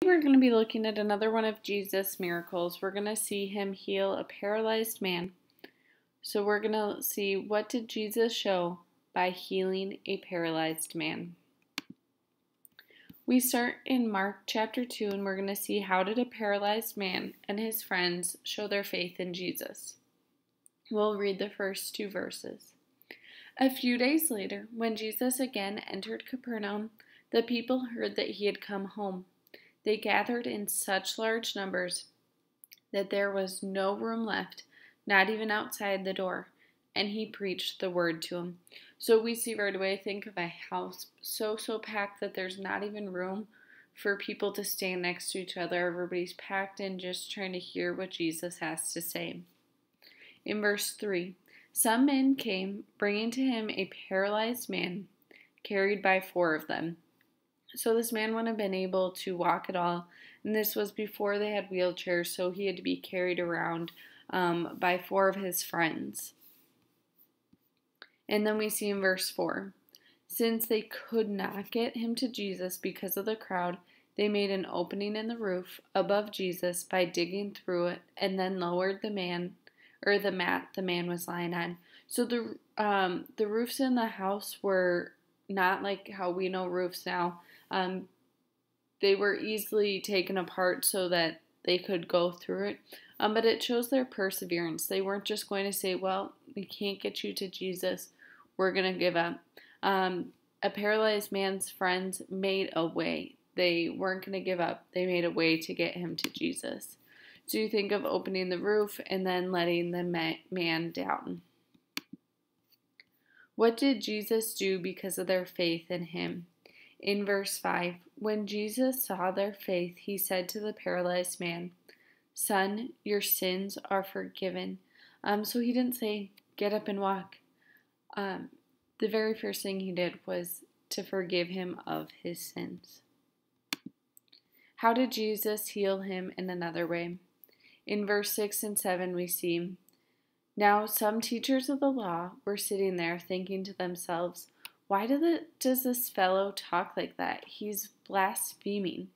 We're going to be looking at another one of Jesus' miracles. We're going to see him heal a paralyzed man. So we're going to see, what did Jesus show by healing a paralyzed man? We start in Mark chapter 2, and we're going to see, how did a paralyzed man and his friends show their faith in Jesus? We'll read the first 2 verses. A few days later, when Jesus again entered Capernaum, the people heard that he had come home. They gathered in such large numbers that there was no room left, not even outside the door, and he preached the word to them. So we see right away, think of a house so packed that there's not even room for people to stand next to each other. Everybody's packed in, just trying to hear what Jesus has to say. In verse 3, some men came, bringing to him a paralyzed man, carried by 4 of them. So this man wouldn't have been able to walk at all, and this was before they had wheelchairs, so he had to be carried around by 4 of his friends. And then we see in verse 4, since they could not get him to Jesus because of the crowd, they made an opening in the roof above Jesus by digging through it, and then lowered the mat the man was lying on. So the roofs in the house were not like how we know roofs now. They were easily taken apart so that they could go through it. But it shows their perseverance. They weren't just going to say, well, we can't get you to Jesus, we're going to give up. A paralyzed man's friends made a way. They weren't going to give up. They made a way to get him to Jesus. So you think of opening the roof and then letting the man down. What did Jesus do because of their faith in him? In verse 5, when Jesus saw their faith, he said to the paralyzed man, son, your sins are forgiven. So he didn't say, get up and walk. The very first thing he did was to forgive him of his sins. How did Jesus heal him in another way? In verse 6 and 7 we see, now some teachers of the law were sitting there thinking to themselves, why does this fellow talk like that? He's blaspheming.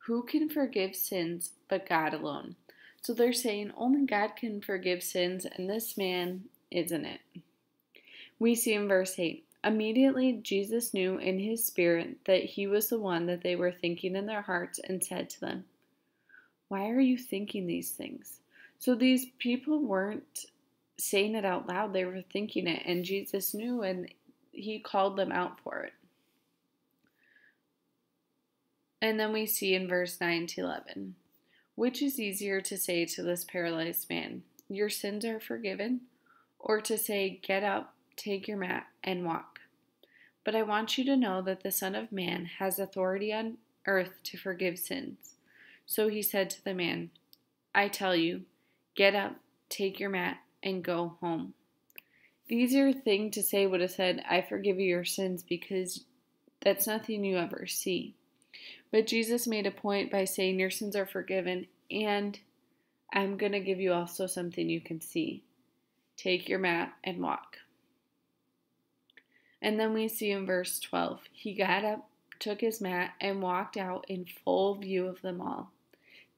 Who can forgive sins but God alone? So they're saying only God can forgive sins, and this man isn't it. We see in verse 8, immediately Jesus knew in his spirit that he was the one that they were thinking in their hearts, and said to them, why are you thinking these things? So these people weren't saying it out loud, they were thinking it, and Jesus knew, and he called them out for it. And then we see in verse 9 to 11, which is easier to say to this paralyzed man, your sins are forgiven, or to say, get up, take your mat, and walk? But I want you to know that the Son of Man has authority on earth to forgive sins. So he said to the man, I tell you, get up, take your mat, and go home. The easier thing to say would have said, I forgive you your sins, because that's nothing you ever see. But Jesus made a point by saying your sins are forgiven, and I'm going to give you also something you can see. Take your mat and walk. And then we see in verse 12, he got up, took his mat, and walked out in full view of them all.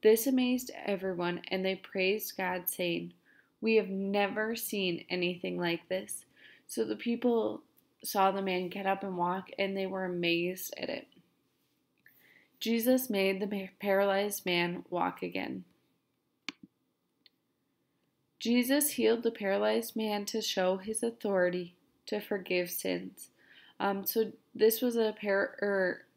This amazed everyone, and they praised God, saying, we have never seen anything like this. So the people saw the man get up and walk, and they were amazed at it. Jesus made the paralyzed man walk again. Jesus healed the paralyzed man to show his authority to forgive sins. So this was a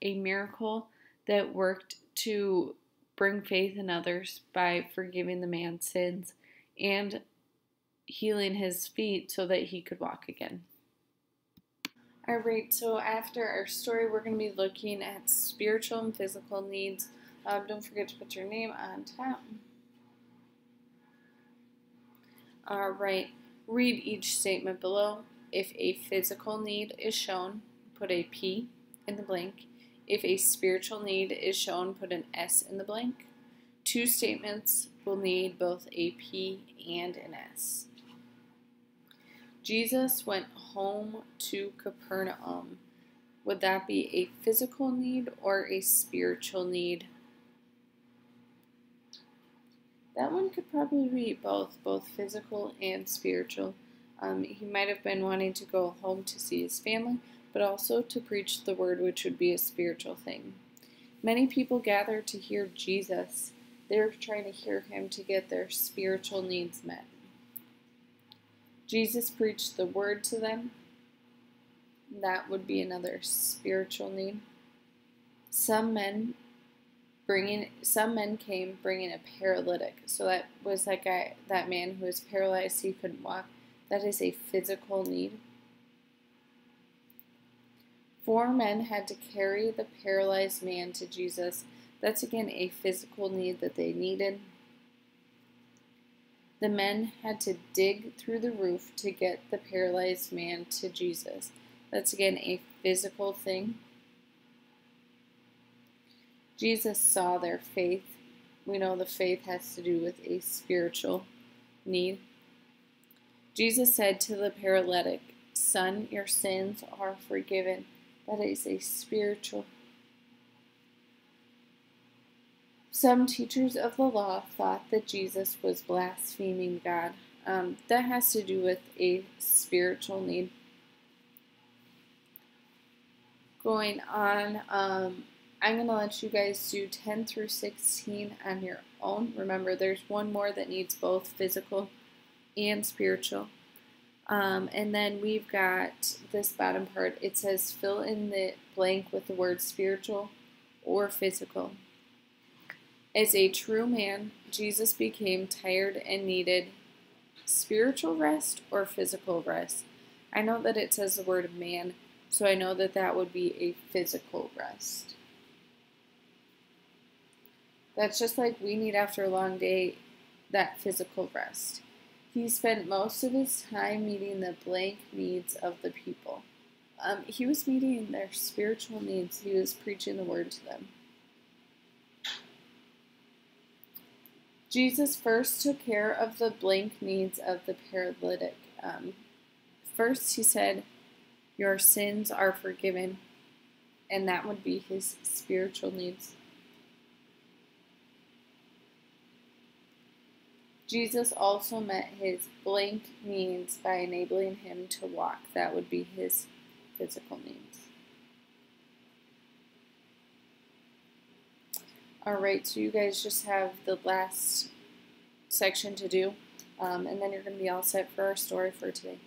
miracle that worked to bring faith in others by forgiving the man's sins and healing his feet so that he could walk again. Alright, so after our story, we're going to be looking at spiritual and physical needs. Don't forget to put your name on top. Alright, read each statement below. If a physical need is shown, put a P in the blank. If a spiritual need is shown, put an S in the blank. 2 statements will need both a P and an S. Jesus went home to Capernaum. Would that be a physical need or a spiritual need? That one could probably be both physical and spiritual. He might have been wanting to go home to see his family, but also to preach the word, which would be a spiritual thing. Many people gather to hear Jesus. They're trying to hear him to get their spiritual needs met. Jesus preached the word to them. That would be another spiritual need. Some men came bringing a paralytic. So that was that man who was paralyzed, he couldn't walk. That is a physical need. 4 men had to carry the paralyzed man to Jesus. That's again a physical need that they needed. The men had to dig through the roof to get the paralyzed man to Jesus. That's again a physical thing. Jesus saw their faith. We know the faith has to do with a spiritual need. Jesus said to the paralytic, "Son, your sins are forgiven." That is a spiritual. Some teachers of the law thought that Jesus was blaspheming God. That has to do with a spiritual need. Going on, I'm going to let you guys do 10 through 16 on your own. Remember, there's one more that needs both physical and spiritual. And then we've got this bottom part. It says fill in the blank with the word spiritual or physical. As a true man, Jesus became tired and needed spiritual rest or physical rest. I know that it says the word man, so I know that that would be a physical rest. That's just like we need after a long day, that physical rest. He spent most of his time meeting the blank needs of the people. He was meeting their spiritual needs. He was preaching the word to them. Jesus first took care of the blank needs of the paralytic. First, he said, "Your sins are forgiven," and that would be his spiritual needs. Jesus also met his blank needs by enabling him to walk. That would be his physical needs. Alright, so you guys just have the last section to do, and then you're going to be all set for our story for today.